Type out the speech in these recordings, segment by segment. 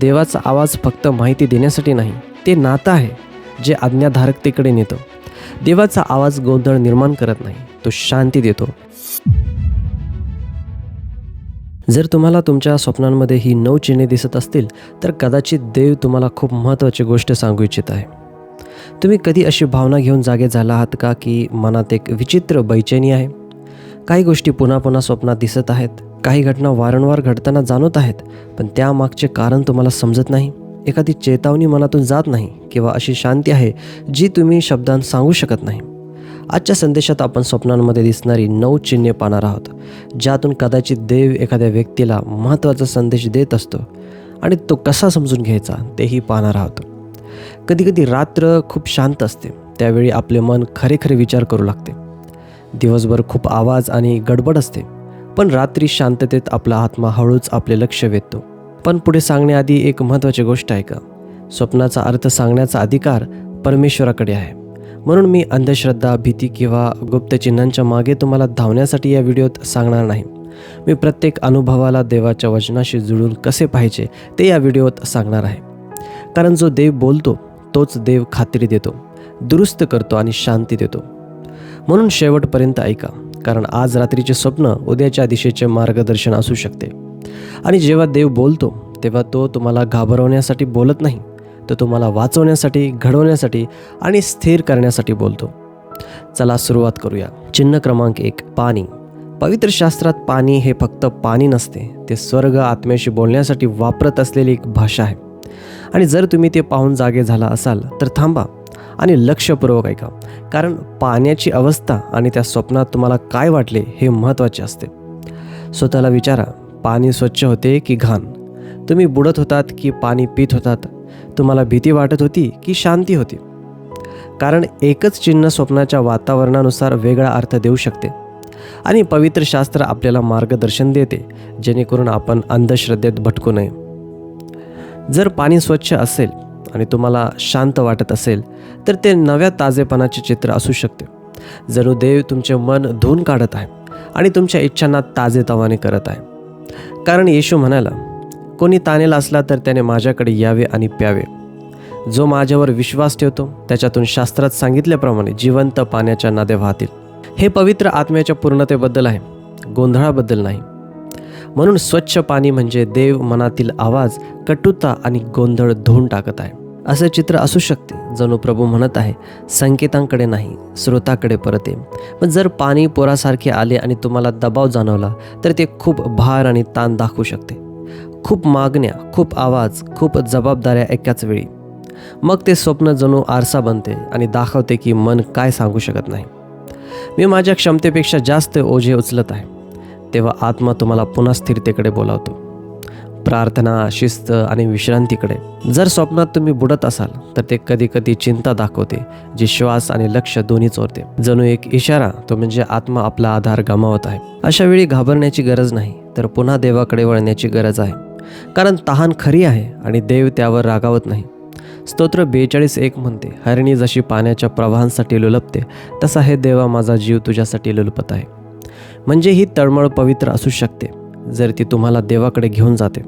देवाचा आवाज फक्त माहिती देण्यासाठी नाही, ते नातं आहे जे आज्ञाधारकतेकडे नेतं. देवाचा आवाज गोंधळ निर्माण करत नाही, तो शांती देतो. जर तुम्हाला तुमच्या स्वप्नांमध्ये ही 9 चिन्हे दिसत असतील, तर कदाचित देव तुम्हाला खूप महत्त्वाची गोष्ट सांगू इच्छित आहे. तुम्ही कधी अशी भावना घेऊन जागे झाला आहात का की मनात एक विचित्र बेचैनी आहे? काही गोष्टी पुन्हा पुन्हा स्वप्नात दिसत आहेत, काही घटना वारंवार घडताना जाणवत आहेत, पण त्यामागचे कारण तुम्हाला समजत नाही. एखादी चेतावणी मनातून जात नाही किंवा अशी शांती आहे जी तुम्ही शब्दांत सांगू शकत नाही. आजच्या संदेशात आपण स्वप्नांमध्ये दिसणारी 9 चिन्हे पाहणार आहोत, ज्यातून कदाचित देव एखाद्या व्यक्तीला महत्त्वाचा संदेश देत असतो आणि तो कसा समजून घ्यायचा तेही पाहणार आहोत. कधीकधी रात्र खूप शांत असते, त्यावेळी आपले मन खरे विचार करू लागते. दिवसभर खूप आवाज आणि गडबड असते, पण रात्री शांततेत आपला आत्मा हळूच आपले लक्ष वेधतो. पण पुढे सांगण्याआधी एक महत्त्वाची गोष्ट आहे का, स्वप्नाचा अर्थ सांगण्याचा अधिकार परमेश्वराकडे आहे. म्हणून मी अंधश्रद्धा, भीती किंवा गुप्तचिन्हांच्या मागे तुम्हाला धावण्यासाठी या व्हिडिओत सांगणार नाही. मी प्रत्येक अनुभवाला देवाच्या वचनाशी जुळून कसे पाहिजे ते या व्हिडिओत सांगणार आहे. कारण जो देव बोलतो तोच देव खात्री देतो, दुरुस्त करतो आणि शांती देतो. म्हणून शेवटपर्यंत ऐका, कारण आज रात्रीचे स्वप्न उद्याच्या दिशेचे मार्गदर्शन असू शकते. आणि जेव्हा देव बोलतो तेव्हा तो तुम्हाला घाबरवण्यासाठी बोलत नाही, तो तुम्हाला वाचवण्यासाठी, घडवण्यासाठी आणि स्थिर करण्यासाठी बोलतो. चला सुरुवात करूया. चिन्ह क्रमांक 1, पाणी. पवित्र शास्त्रात पाणी हे फक्त पाणी नसते, ते स्वर्ग आत्म्याशी बोलण्यासाठी वापरत असलेली एक भाषा आहे. आणि जर तुम्ही ते पाहून जागे झाला असाल तर थांबा आणि लक्षपूर्वक ऐका, कारण पाण्याची अवस्था आणि त्या स्वप्नात तुम्हाला काय वाटले हे महत्त्वाचे असते. स्वतःला विचारा, पाणी स्वच्छ होते की घाण? तुम्ही बुडत होतात की पाणी पित होतात? तुम्हाला भीती वाटत होती की शांती होती? कारण एकच चिन्ह स्वप्नाच्या वातावरणानुसार वेगळा अर्थ देऊ शकते. आणि पवित्र शास्त्र आपल्याला मार्गदर्शन देते जेणेकरून आपण अंधश्रद्धेत भटकू नये. जर पाणी स्वच्छ असेल आणि तुम्हाला शांत वाटत असेल तर ते नव्या ताजेपणाचे चित्र असू शकते. जणू देव तुमचे मन धुवून काढत आहे आणि तुमच्या इच्छांना ताजेतवाने करत आहे. कारण येशू म्हणाला, कोणी ताणेला असला तर त्याने माझ्याकडे यावे आणि प्यावे. जो माझ्यावर विश्वास ठेवतो त्याच्यातून शास्त्रात सांगितल्याप्रमाणे जिवंत पाण्याच्या नद्या वाहतील. हे पवित्र आत्म्याच्या पूर्णतेबद्दल आहे, गोंधळाबद्दल नाही. म्हणून स्वच्छ पाणी म्हणजे देव मनातील आवाज, कटुता आणि गोंधळ धुवून टाकत आहे असे चित्र असू शकते. जणू प्रभू म्हणत आहे, संकेतांकडे नाही, स्रोताकडे परत ये. पण जर पाणी पोरासारखे आले आणि तुम्हाला दबाव जाणवला तर ते खूप भार आणि ताण दाखवू शकते. खूप मागण्या, खूप आवाज, खूप जबाबदाऱ्या एकाच वेळी. मग ते स्वप्न जणू आरसा बनते आणि दाखवते की मन काय सांगू शकत नाही. मी माझ्या क्षमतेपेक्षा जास्त ओझे उचलत आहे. तेव्हा आत्मा तुम्हाला पुन्हा स्थिरतेकडे बोलावतो, प्रार्थना, शिस्त आणि विश्रांतीकडे. जर स्वप्नात तुम्ही बुडत असाल तर ते कधी चिंता दाखवते, जी श्वास आणि लक्ष दोन्ही चोरते. जणू एक इशारा, तो म्हणजे आत्मा आपला आधार गमावत आहे. अशा वेळी घाबरण्याची गरज नाही, तर पुन्हा देवाकडे वळण्याची गरज आहे. कारण तहान खरी आहे आणि देव त्यावर रागावत नाही. स्तोत्र 42:1 म्हणते, हरिणी जशी पाण्याच्या प्रवाहांसाठी लुलपते, तसा हे देवा माझा जीव तुझ्यासाठी लुलपत आहे. म्हणजे ही तळमळ पवित्र असू शकते जर ती तुम्हाला देवाकडे घेऊन जाते.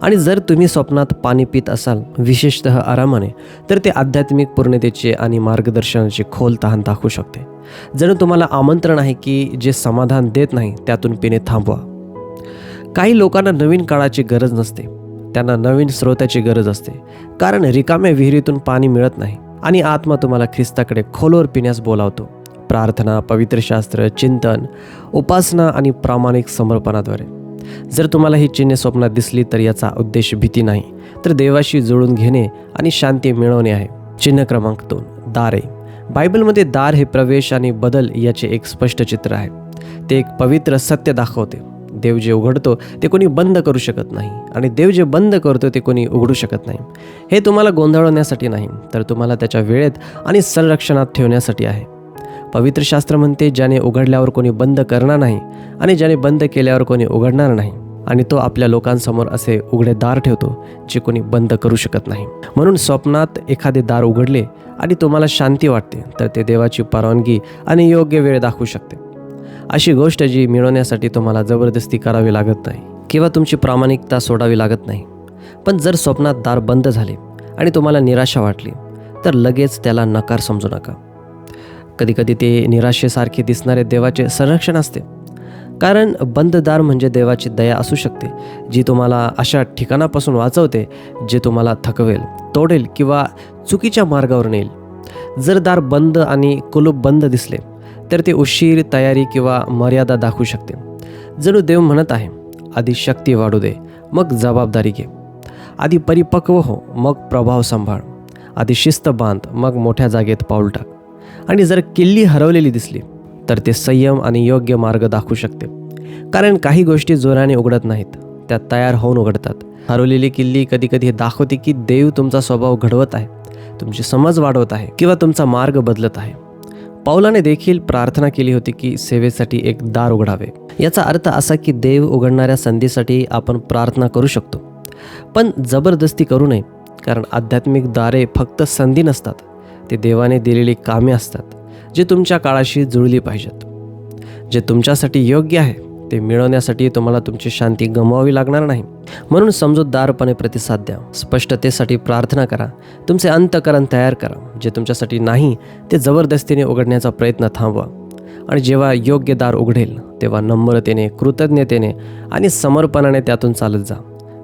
आणि जर तुम्ही स्वप्नात पाणी पित असाल, विशेषतः आरामाने, तर ते आध्यात्मिक पूर्णतेचे आणि मार्गदर्शनाचे खोल तहान दाखवू शकते. जणू तुम्हाला आमंत्रण आहे की जे समाधान देत नाही त्यातून पिणे थांबवा. काही लोकांना नवीन काळाची गरज नसते, त्यांना नवीन स्रोताची गरज असते. कारण रिकाम्या विहिरीतून पाणी मिळत नाही आणि आत्मा तुम्हाला ख्रिस्ताकडे खोलवर पिण्यास बोलावतो. प्रार्थना, पवित्र शास्त्र, चिंतन, उपासना आणि प्रामाणिक समर्पणाद्वारे. जर तुम्हाला ही चिन्हे स्वप्नात दिसली तर याचा उद्देश भीती नाही, तर देवाशी जुळून घेणे आणि शांती मिळवणे आहे. चिन्ह क्रमांक 2, दारे. बायबलमध्ये दार हे प्रवेश आणि बदल याचे एक स्पष्ट चित्र आहे. ते एक पवित्र सत्य दाखवते. देव जे उघडतो ते कोणी बंद करू शकत नाही आणि देव जे बंद करतो ते कोणी उघडू शकत नाही. हे तुम्हाला गोंधळवण्यासाठी नाही, तर तुम्हाला त्याच्या वेळेत आणि संरक्षणात ठेवण्यासाठी आहे. पवित्र शास्त्र म्हणते, ज्याने उघडल्यावर कोणी बंद करणार नाही आणि ज्याने बंद केल्यावर कोणी उघडणार नाही. आणि तो आपल्या लोकांसमोर असे उघडे दार ठेवतो जे कोणी बंद करू शकत नाही. म्हणून स्वप्नात एखादे दार उघडले आणि तुम्हाला शांती वाटते तर ते देवाची परवानगी आणि योग्य वेळ दाखवू शकते. अशी गोष्ट जी मिळवण्यासाठी तुम्हाला जबरदस्ती करावी लागत नाही किंवा तुमची प्रामाणिकता सोडावी लागत नाही. पण जर स्वप्नात दार बंद झाले आणि तुम्हाला निराशा वाटली तर लगेच त्याला नकार समजू नका. कधीकधी ते निराशेसारखे दिसणारे देवाचे संरक्षण असते, कारण बंद दार म्हणजे देवाची दया असू शकते, जी तुम्हाला अशा ठिकाणापासून वाचवते जे तुम्हाला थकवेल, तोडेल किंवा चुकीच्या मार्गावर नेईल. जर दार बंद आणि कुलूप बंद दिसले तर ते उशीर, तयारी किंवा मर्यादा दाखवू शकते. जणू देव म्हणत आहे, आधी शक्ती वाढू दे, मग जबाबदारी घे. आधी परिपक्व हो, मग प्रभाव सांभाळ. आधी शिस्त बांध, मग मोठ्या जागेत पाऊल टाक. आणि जर किल्ली हरवलेली दिसली तर ते संयम आणि योग्य मार्ग दाखवू शकते, कारण काही गोष्टी जोराने उघडत नाहीत, त्या तयार होऊन उघडतात. हरवलेली किल्ली कधीकधी हे दाखवते की देव तुमचा स्वभाव घडवत आहे, तुमची समज वाढवत आहे किंवा तुमचा मार्ग बदलत आहे. पौलाने देखील प्रार्थना केली होती की सेवेसाठी एक दार उघडावे. याचा अर्थ असा की देव उघडणाऱ्या संधीसाठी आपण प्रार्थना करू शकतो, पण जबरदस्ती करू नये, कारण आध्यात्मिक दारे फक्त संधी नसतात, ते देवाने दिलेली कामे असतात जे तुमच्या काळाशी जुळली पाहिजेत. जे तुमच्यासाठी योग्य आहे ते मिळवण्यासाठी तुम्हाला तुमची शांती गमवावी लागणार नाही. म्हणून समजूतदारपणे प्रतिसाद द्या, स्पष्टतेसाठी प्रार्थना करा, तुमचे अंतःकरण तयार करा. जे तुमच्यासाठी नाही ते जबरदस्तीने उघडण्याचा प्रयत्न थांबवा. आणि जेव्हा योग्य दार उघडेल तेव्हा नम्रतेने, कृतज्ञतेने आणि समर्पणाने त्यातून चालत जा.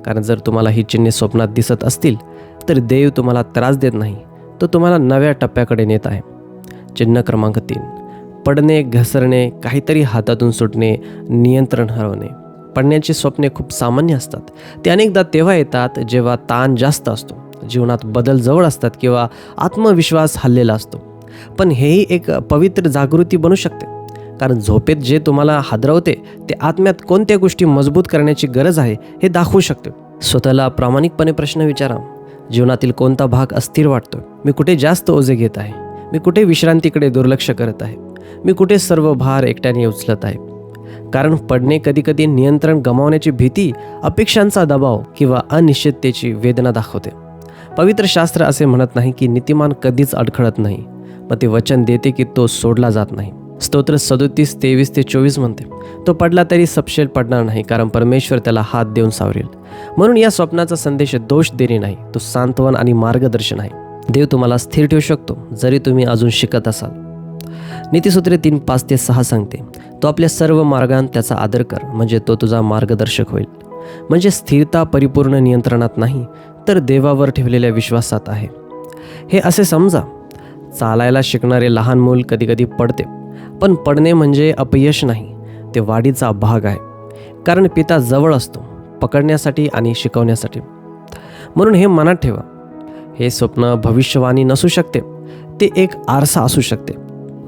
कारण जर तुम्हाला ही चिन्हे स्वप्नात दिसत असतील तर देव तुम्हाला त्रास देत नाही, तो तुम्हाला नव्या टप्प्याकडे नेत आहे. चिन्ह क्रमांक 3, पडणे, घसरणे, काहीतरी हातातून सुटणे, नियंत्रण हरवणे. पडण्याची स्वप्ने खूप सामान्य असतात. ते अनेकदा तेव्हा येतात जेव्हा ताण जास्त असतो, जीवनात बदल जवळ असतात किंवा आत्मविश्वास हललेला असतो. पण हेही एक पवित्र जागृती बनू शकते, कारण झोपेत जे तुम्हाला हादरवते ते आत्म्यात कोणत्या गोष्टी मजबूत करण्याची गरज आहे हे दाखवू शकते. स्वतःला प्रामाणिकपणे प्रश्न विचारा, जीवनातील कोणता भाग अस्थिर वाटतो? मी कुठे जास्त ओझे घेत आहे? मी कुठे विश्रांतीकडे दुर्लक्ष करत आहे? मी कुठे सर्व भार एकट्याने उचलत आहे? कारण पडणे कधीकधी नियंत्रण गमावण्याची भीती, अपेक्षांचा दबाव किंवा अनिश्चिततेची वेदना दाखवते. पवित्र शास्त्र असे म्हणत नाही की नीतिमान कधीच अडखळत नाही, पण ते वचन देते की तो सोडला जात नाही. स्तोत्र 37:23-24 म्हणते, तो पडला तरी सपशेल पडणार नाही, कारण परमेश्वर त्याला हात देऊन सावरेल. म्हणून या स्वप्नाचा संदेश दोष देणे नाही, तो सांत्वन आणि मार्गदर्शन आहे. देव तुम्हाला स्थिर ठेवू शकतो जरी तुम्ही अजून शिकत असाल. नीतिसूत्रे 3:5-6 सांगते, तो आपल्या सर्व मार्गांत त्याचा आदर कर, म्हणजे तो तुझा मार्गदर्शक होईल. म्हणजे स्थिरता परिपूर्ण नियंत्रणात नाही, तर देवावर ठेवलेल्या विश्वासात आहे. हे असे समजा, चालायला शिकणारे लहान मूल कधीकधी पडते, पण पडणे म्हणजे अपयश नाही, ते वाढीचा भाग आहे. कारण पिता जवळ असतो, पकडण्यासाठी आणि शिकवण्यासाठी. म्हणून हे मनात ठेवा, हे स्वप्न भविष्यवाणी नसू शकते, ते एक आरसा असू शकते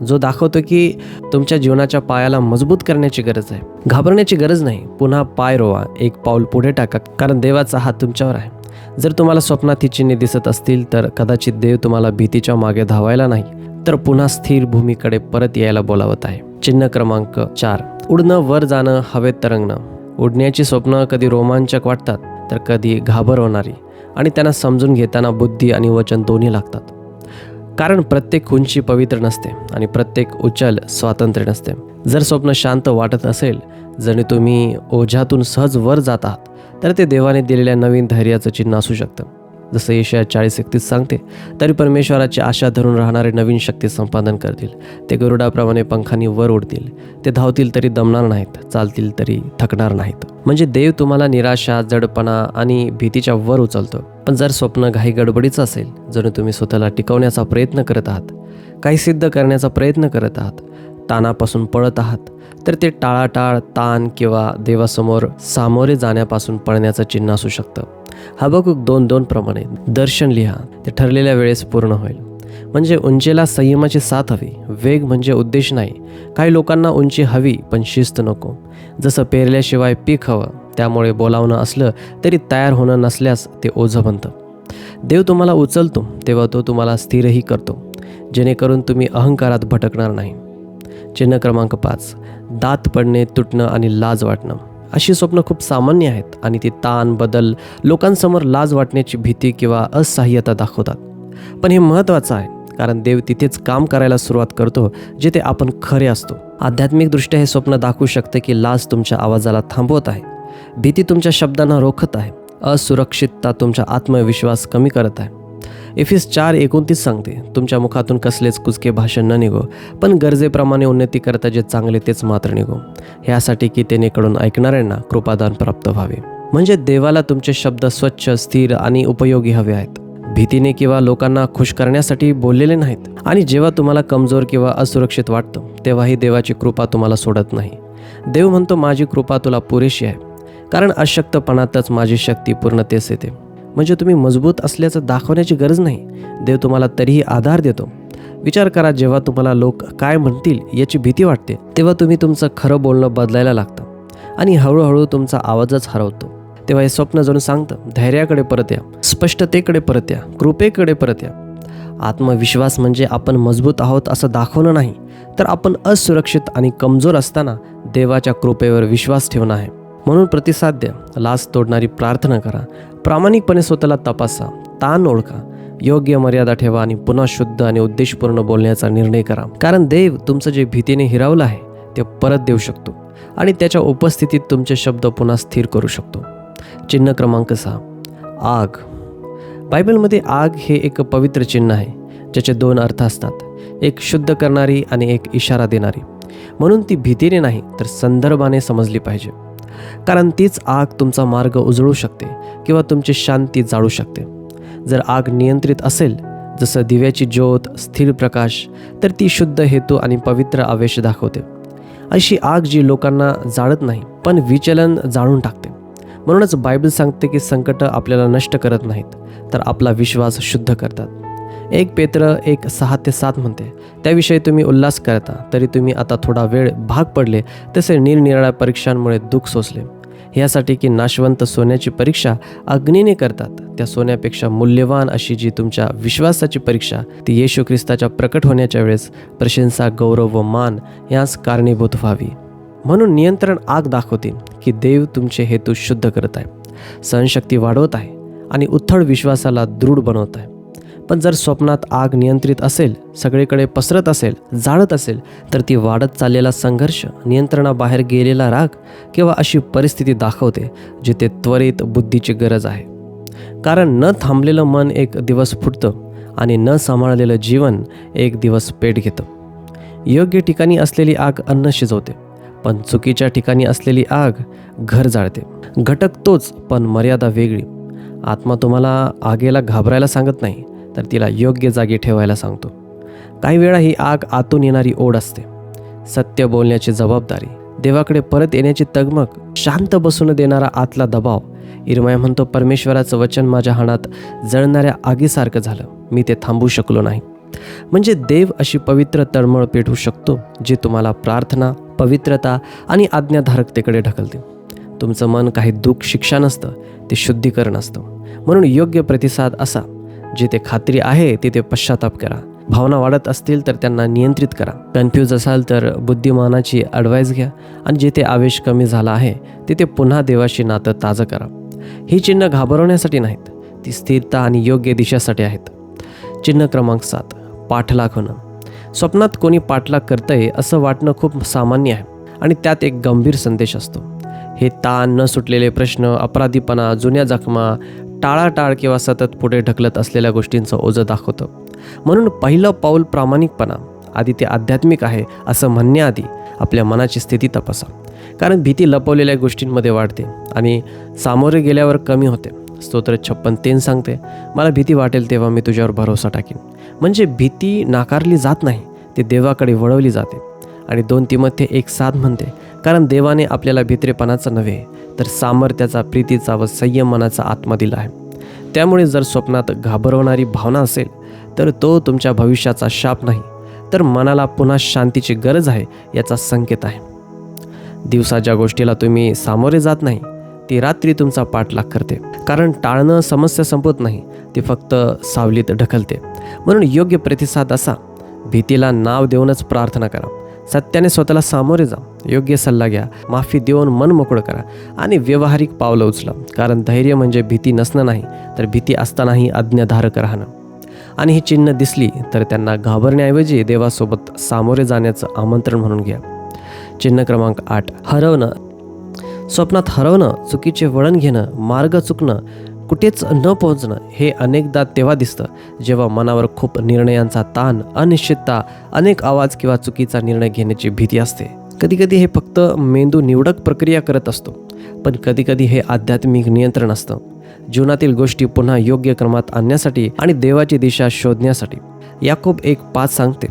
जो दाखवतो की तुमच्या जीवनाच्या पायाला मजबूत करण्याची गरज आहे. घाबरण्याची गरज नाही, पुन्हा पाय रोवा, एक पाऊल पुढे टाका, कारण देवाचा हात तुमच्यावर आहे. जर तुम्हाला स्वप्नात ही चिन्हे दिसत असतील तर कदाचित देव तुम्हाला भीतीच्या मागे धावायला नाही, तर पुन्हा स्थिर भूमीकडे परत यायला बोलावत आहे. चिन्ह क्रमांक 4, उडणं, वर जाणं, हवेत तरंगणं. उडण्याची स्वप्न कधी रोमांचक वाटतात तर कधी घाबरवणारी, आणि त्यांना समजून घेताना बुद्धी आणि वचन दोन्ही लागतात. कारण प्रत्येक उंची पवित्र नसते आणि प्रत्येक उचल स्वातंत्र्य नसते. जर स्वप्न शांत वाटत असेल, जरी तुम्ही ओझ्यातून सहज वर जात आहात, तर ते देवाने दिलेल्या नवीन धैर्याचं चिन्ह असू शकतं. जसं यशाया 40:31 सांगते, तरी परमेश्वराची आशा धरून राहणारे नवीन शक्ती संपादन करतील. ते गरुडाप्रमाणे पंखांनी वर उडतील, ते धावतील तरी दमणार नाहीत, चालतील तरी थकणार नाहीत. म्हणजे देव तुम्हाला निराशा, जडपणा आणि भीतीच्या वर उचलतो. पण जर स्वप्न घाई गडबडीचं असेल, जर तुम्ही स्वतःला टिकवण्याचा प्रयत्न करत आहात, काही सिद्ध करण्याचा प्रयत्न करत आहात, ताणापासून पळत आहात, तर ते टाळाटाळ, ताण किंवा देवासमोर सामोरे जाण्यापासून पळण्याचं चिन्ह असू शकतं. हबक्कूक 2:2 प्रमाणे दर्शन लिहा, ते ठरलेल्या वेळेस पूर्ण होईल. म्हणजे उंचीला संयमाची साथ हवी, वेग म्हणजे उद्देश नाही. काही लोकांना उंची हवी पण शिस्त नको. जसं पेरल्याशिवाय पीक हवं, त्यामुळे बोलावणं असलं तरी तयार होणं नसल्यास ते ओझं बनतं. देव तुम्हाला उचलतो तेव्हा तो तुम्हाला स्थिरही करतो, जेणेकरून तुम्ही अहंकारात भटकणार नाही. चिन्ह क्रमांक 5, दात पडणे, तुटणं आणि लाज वाटणं. अशी स्वप्न खूप सामान्य आहेत आणि ती ताण, बदल, लोकांसमोर लाज वाटण्याची भीती किंवा असहाय्यता दाखवतात. पण हे महत्त्वाचं आहे, कारण देव तिथेच काम करायला सुरुवात करतो जिथे आपण खरे असतो. आध्यात्मिकदृष्ट्या हे स्वप्न दाखवू शकते की लाज तुमच्या आवाजाला थांबवत आहे, भीती तुमच्या शब्दांना रोखत आहे, असुरक्षितता तुमचा आत्मविश्वास कमी करत आहे. एफिस 4:29 सांगते, तुमच्या मुखातून कसलेच कुचके भाषण न निघो, पण गरजेप्रमाणे उन्नती करता जे चांगले तेच मात्र निघो, ह्यासाठी की तेनेकडून ऐकणाऱ्यांना कृपादान प्राप्त व्हावे. म्हणजे देवाला तुमचे शब्द स्वच्छ, स्थिर आणि उपयोगी हवे आहेत. भीतीने किंवा लोकांना खुश करण्यासाठी बोललेले नाहीत. आणि जेव्हा तुम्हाला कमजोर किंवा असुरक्षित वाटतं, तेव्हाही देवाची कृपा तुम्हाला सोडत नाही. देव म्हणतो, माझी कृपा तुला पुरेशी आहे, कारण अशक्तपणातच माझी शक्ती पूर्णतेस येते. म्हणजे तुम्ही मजबूत असल्याचं दाखवण्याची गरज नाही. देव तुम्हाला तरीही आधार देतो. विचार करा, जेव्हा तुम्हाला लोक काय म्हणतील याची भीती वाटते, तेव्हा तुम्ही तुमचं खरं बोलणं बदलायला लागतं आणि हळूहळू तुमचा आवाजच हरवतो. तेव्हा हे स्वप्न जणू सांगतं, धैर्याकडे परत या, स्पष्टतेकडे परत या, कृपेकडे परत या. आत्मविश्वास म्हणजे आपण मजबूत आहोत असं दाखवणं नाही, तर आपण असुरक्षित आणि कमजोर असताना देवाच्या कृपेवर विश्वास ठेवणं आहे. म्हणून प्रतिसाद द्या, लाज तोडणारी प्रार्थना करा, प्रामाणिकपणे स्वतःला तपासा, ताण ओळखा, योग्य मर्यादा ठेवा आणि पुन्हा शुद्ध आणि उद्देशपूर्ण बोलण्याचा निर्णय करा. कारण देव तुमचं जे भीतीने हिरावलं आहे ते परत देऊ शकतो आणि त्याच्या उपस्थितीत तुमचे शब्द पुन्हा स्थिर करू शकतो. चिन्ह क्रमांक 6, आग. बायबलमध्ये आग हे एक पवित्र चिन्ह आहे, ज्याचे 2 अर्थ असतात, एक शुद्ध करणारी आणि एक इशारा देणारी. म्हणून ती भीतीने नाही तर संदर्भाने समजली पाहिजे, कारण तीच आग तुमचा मार्ग उजळू शकते किंवा तुमची शांती जाळू शकते. जर आग नियंत्रित असेल, जसं दिव्याची ज्योत, स्थिर प्रकाश, तर ती शुद्ध हेतू आणि पवित्र आवेश दाखवते. अशी आग जी लोकांना जाळत नाही पण विचलन जाळून टाकते. म्हणूनच बायबल सांगते की संकट आपल्याला नष्ट करत नाहीत, तर आपला विश्वास शुद्ध करतात. 1 पेत्र 1:6-7 म्हणते, त्याविषयी तुम्ही उल्हास करता, तरी तुम्ही आता थोडा वेळ भाग पडले, तसे निरनिराळ्या परीक्षांमुळे दुःख सोसले, ह्यासाठी की नाशवंत सोन्याची परीक्षा अग्नीने करतात, त्या सोन्यापेक्षा मूल्यवान अशी जी तुमच्या विश्वासाची परीक्षा, ती येशू ख्रिस्ताच्या प्रकट होण्याच्या वेळेस प्रशंसा, गौरव व मान यास कारणीभूत व्हावी. म्हणून नियंत्रण आग दाखवते की देव तुमचे हेतू शुद्ध करत आहे, सहनशक्ती वाढवत आहे आणि उथळ विश्वासाला दृढ बनवत आहे. पण जर स्वप्नात आग नियंत्रित असेल, सगळीकडे पसरत असेल, जाळत असेल, तर ती वाढत चाललेला संघर्ष, नियंत्रणाबाहेर गेलेला राग किंवा अशी परिस्थिती दाखवते जिथे त्वरित बुद्धीची गरज आहे. कारण न थांबलेलं मन एक दिवस फुटतं आणि न सांभाळलेलं जीवन एक दिवस पेट घेतं. योग्य ठिकाणी असलेली आग अन्न शिजवते, पण चुकीच्या ठिकाणी असलेली आग घर जाळते. घटक तोच, पण मर्यादा वेगळी. आत्मा तुम्हाला आगेला घाबरायला सांगत नाही, तर तिला योग्य जागी ठेवायला सांगतो. काही वेळा ही आग आतून येणारी ओढ असते, सत्य बोलण्याची जबाबदारी, देवाकडे परत येण्याची तगमग, शांत बसून देणारा आतला दबाव. इर्माया म्हणतो, परमेश्वराचं वचन माझ्या हातात जळणाऱ्या आगीसारखं झालं, मी ते थांबवू शकलो नाही. म्हणजे देव अशी पवित्र तळमळ पेटवू शकतो जी तुम्हाला प्रार्थना, पवित्रता आणि आज्ञाधारकतेकडे ढकलते. तुमचं मन काही दुःख, शिक्षा नसतं, ते शुद्धीकरण असतं. म्हणून योग्य प्रतिसाद असा, जिथे खात्री आहे तिथे पश्चाताप करा. भावना वाढत असतील तर त्यांना नियंत्रित करा. कन्फ्यूज असाल तर बुद्धिमानाची ॲडवाईस घ्या आणि जिथे आवेश कमी झाला आहे तिथे पुन्हा देवाशी नातं ताजं करा. ही चिन्ह घाबरवण्यासाठी नाहीत, ती स्थिरता आणि योग्य दिशेसाठी आहेत. चिन्ह क्रमांक 7, पाठलाग होणं. स्वप्नात कोणी पाठलाग करतंय असं वाटणं खूप सामान्य आहे आणि त्यात एक गंभीर संदेश असतो. हे ताण, न सुटलेले प्रश्न, अपराधीपणा, जुन्या जखमा, टाळाटाळ किंवा सतत पुढे ढकलत असलेल्या गोष्टींचं ओझं दाखवतं. म्हणून पहिलं पाऊल प्रामाणिकपणा. आधी ते आध्यात्मिक आहे असं म्हणण्याआधी आपल्या मनाची स्थिती तपासा. कारण भीती लपवलेल्या गोष्टींमध्ये वाढते आणि सामोरे गेल्यावर कमी होते. स्तोत्र 56:3 सांगते, मला भीती वाटेल तेव्हा मी तुझ्यावर भरोसा टाकीन. म्हणजे भीती नाकारली जात नाही, ती देवाकडे वळवली जाते. आणि 2 तिमोथेय 1:7 म्हणते, कारण देवाने आपल्याला भित्रेपणाचा नव्हे तर सामर्थ्याचा, प्रीतीचा व संयमनाचा आत्मा दिला आहे. त्यामुळे जर स्वप्नात घाबरवणारी भावना असेल तर तो तुमच्या भविष्याचा शाप नाही, तर मनाला पुन्हा शांतीची गरज आहे याचा संकेत आहे. दिवसा ज्या गोष्टीला तुम्ही सामोरे जात नाही ती रात्री तुमचा पाठलाग करते. कारण टाळणं समस्या संपवत नाही, ती फक्त सावलीत ढकलते. म्हणून योग्य प्रतिसाद असा, भीतीला नाव देऊनच प्रार्थना करा, सत्याने स्वतःला सामोरे जा, योग्य सल्ला घ्या, माफी देऊन मन मोकळं करा आणि व्यावहारिक पावलं उचला. कारण धैर्य म्हणजे भीती नसणं नाही, तर भीती असतानाही आज्ञाधारक राहणं. आणि ही चिन्ह दिसली तर त्यांना घाबरण्याऐवजी देवासोबत सामोरे जाण्याचं आमंत्रण म्हणून घ्या. चिन्ह क्रमांक 8, हरवणं. स्वप्नात हरवणं, चुकीचे वळण घेणं, मार्ग चुकणं, कुठेच न पोहोचणं हे अनेकदा तेव्हा दिसतं जेव्हा मनावर खूप निर्णयांचा ताण, अनिश्चितता, अनेक आवाज किंवा चुकीचा निर्णय घेण्याची भीती असते. कधीकधी हे फक्त मेंदू निवडक प्रक्रिया करत असतो, पण कधीकधी हे आध्यात्मिक नियंत्रण असतं, जीवनातील गोष्टी पुन्हा योग्य क्रमात आणण्यासाठी आणि देवाची दिशा शोधण्यासाठी. याकोब 1:5 सांगते,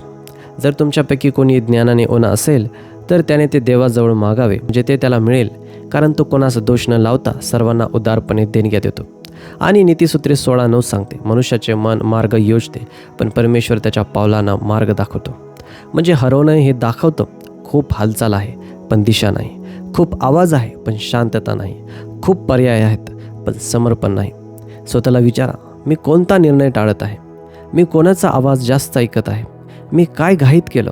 जर तुमच्यापैकी कोणी ज्ञानाने ओना असेल तर त्याने ते देवाजवळ मागावे, म्हणजे ते त्याला मिळेल, कारण तो कोणास दोष न लावता सर्वांना उदारपणे देणग्या देतो. आणि नीतिसूत्रे 16:9 सांगते, मनुष्याचे मन मार्ग योजते, पण परमेश्वर त्याच्या पावलांना मार्ग दाखवतो. म्हणजे हरवणं हे दाखवतं खूप हालचाल आहे पण दिशा नाही, खूप आवाज आहे पण शांतता नाही, खूप पर्याय आहेत पण समर्पण नाही. स्वतःला विचारा, मी कोणता निर्णय टाळत आहे? मी कोणाचा आवाज जास्त ऐकत आहे? मी काय घाईत केलं?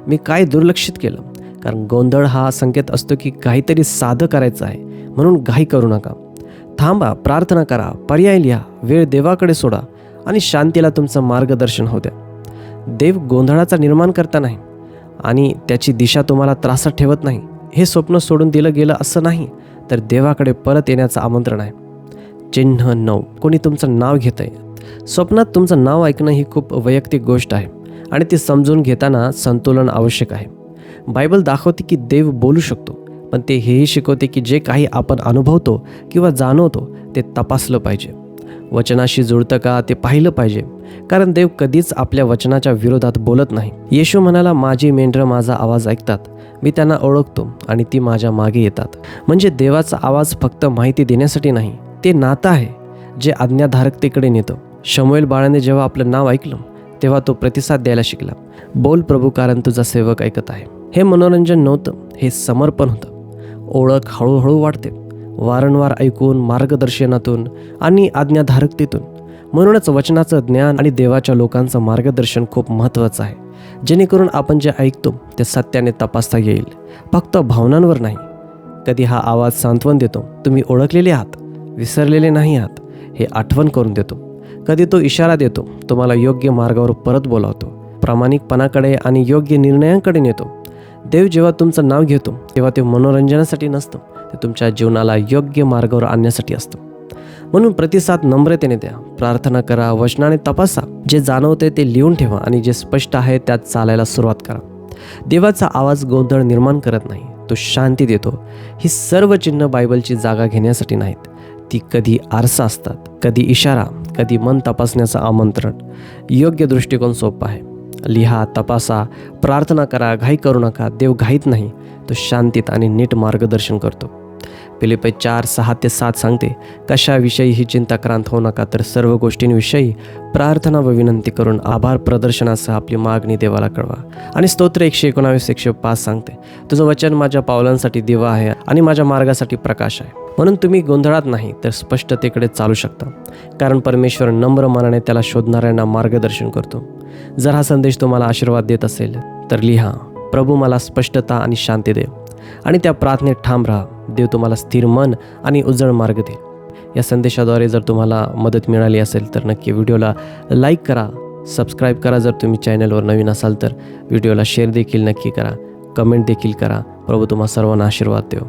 मी काय दुर्लक्षित केलं? कारण गोंधळ हा संकेत असतो की काहीतरी साधं करायचं आहे, म्हणून घाई करू नका. थांबा, प्रार्थना करा, पर्याय लिहा, वेळ देवाकडे सोडा आणि शांतीला तुमचं मार्गदर्शन होऊ द्या. देव गोंधळाचा निर्माण करता नाही आणि त्याची दिशा तुम्हाला त्रासात ठेवत नाही. हे स्वप्न सोडून दिलं गेलं असं नाही, तर देवाकडे परत येण्याचं आमंत्रण आहे. चिन्ह 9, कोणी तुमचं नाव घेत आहे. स्वप्नात तुमचं नाव ऐकणं ही खूप वैयक्तिक गोष्ट आहे आणि ती समजून घेताना संतुलन आवश्यक आहे. बायबल दाखवते की देव बोलू शकतो, पण ते हेही शिकवते की जे काही आपण अनुभवतो किंवा जाणवतो ते तपासलं पाहिजे. वचनाशी जुळतं का ते पाहिलं पाहिजे, कारण देव कधीच आपल्या वचनाच्या विरोधात बोलत नाही. येशू म्हणाला, माझी मेंढरं माझा आवाज ऐकतात, मी त्यांना ओळखतो आणि ती माझ्या मागे येतात. म्हणजे देवाचा आवाज फक्त माहिती देण्यासाठी नाही, ते नातं आहे जे आज्ञाधारकतेकडे नेतं. शमूएल बाळाने जेव्हा आपलं नाव ऐकलं तेव्हा तो प्रतिसाद द्यायला शिकला. बोल प्रभू, कारण तुझा सेवक ऐकत आहे. हे मनोरंजन नव्हतं, हे समर्पण होतं. ओळख हळूहळू वाढते, वारंवार ऐकून, मार्गदर्शनातून आणि आज्ञाधारकतेतून. म्हणूनच वचनाचं ज्ञान आणि देवाच्या लोकांचं मार्गदर्शन खूप महत्त्वाचं आहे, जेणेकरून आपण जे ऐकतो ते सत्याने तपासता येईल, फक्त भावनांवर नाही. कधी हा आवाज सांत्वन देतो, तुम्ही ओळखलेले आहात, विसरलेले नाही आहात हे आठवण करून देतो. कधी तो इशारा देतो, तुम्हाला योग्य मार्गावर परत बोलावतो, प्रामाणिकपणाकडे आणि योग्य निर्णयांकडे नेतो. देव जेव्हा तुमचं नाव घेतो तेव्हा ते मनोरंजनासाठी नसतं, ते तुमच्या जीवनाला योग्य मार्गावर आणण्यासाठी असतं. म्हणून प्रतिसाद नम्रतेने द्या, प्रार्थना करा, वचनाने तपासा, जे जाणवते ते लिहून ठेवा आणि जे स्पष्ट आहे त्यात चालायला सुरुवात करा. देवाचा आवाज गोंधळ निर्माण करत नाही, तो शांती देतो. ही सर्व चिन्ह बायबलची जागा घेण्यासाठी नाहीत, ती कधी आरसा असतात, कधी इशारा, कधी मन तपासण्याचं आमंत्रण. योग्य दृष्टिकोन सोपा आहे. लिहा, तपासा, प्रार्थना करा, घाई करू नका. देव घाईत नाही, तो शांतीत आणि नीट मार्गदर्शन करतो. फिलिप्पी 4:6-7 सांगते, कशाविषयीही चिंताक्रांत होऊ नका, तर सर्व गोष्टींविषयी प्रार्थना व विनंती करून आभार प्रदर्शनासह आपली मागणी देवाला कळवा. आणि स्तोत्र 119:105 सांगते, तुझं वचन माझ्या पावलांसाठी दिवा आहे आणि माझ्या मार्गासाठी प्रकाश आहे. म्हणून तुम्ही गोंधळात नाही तर स्पष्टतेकडे चालू शकता, कारण परमेश्वर नम्र मनाने त्याला शोधणाऱ्यांना मार्गदर्शन करतो. जर हा संदेश तुम्हाला आशीर्वाद देत असेल तर लिहा, प्रभू मला स्पष्टता आणि शांती दे, आणि त्या प्रार्थनेत ठाम राहा. देव तुम्हाला स्थिर मन आणि उजळ मार्ग देईल. या संदेशाद्वारे जर तुम्हाला मदत मिळाली असेल तर नक्की व्हिडिओला लाईक करा, सबस्क्राईब करा. जर तुम्ही चॅनलवर नवीन असाल तर व्हिडिओला शेअर देखील नक्की करा, कमेंट देखील करा. प्रभू तुम्हा सर्वांना आशीर्वाद देव.